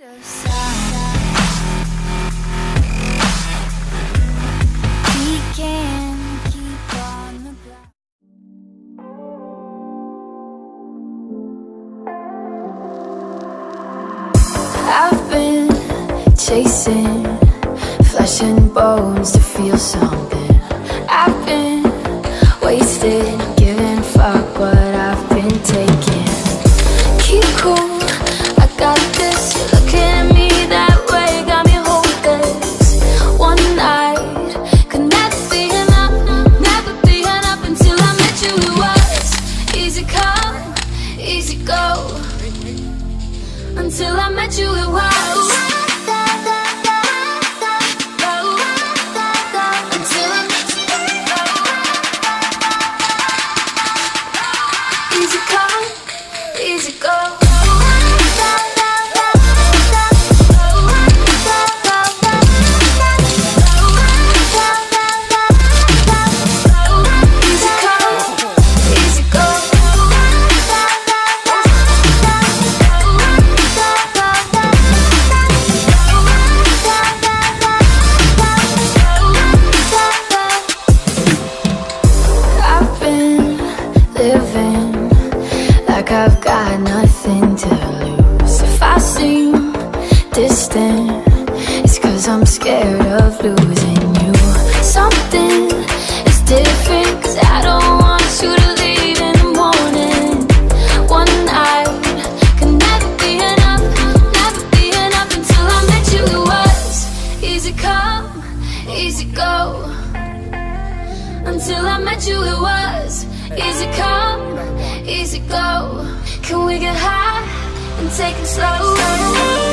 I've been chasing flesh and bones to feel something. I've been wasted, giving fuck what I've been taking. Keep cool, I got this. You're looking at me that way, got me hopeless. One night could never be enough until I met you. It was easy come, easy go. Until I met you, it was until I met you, easy come, easy go. I've got nothing to lose. If I seem distant, it's 'cause I'm scared of losing you. Something is different, 'cause I don't want you to leave in the morning. One night can never be enough until I met you. It was easy come, easy go. Until I met you, it was easy come, easy go. Can we get high and take it slow?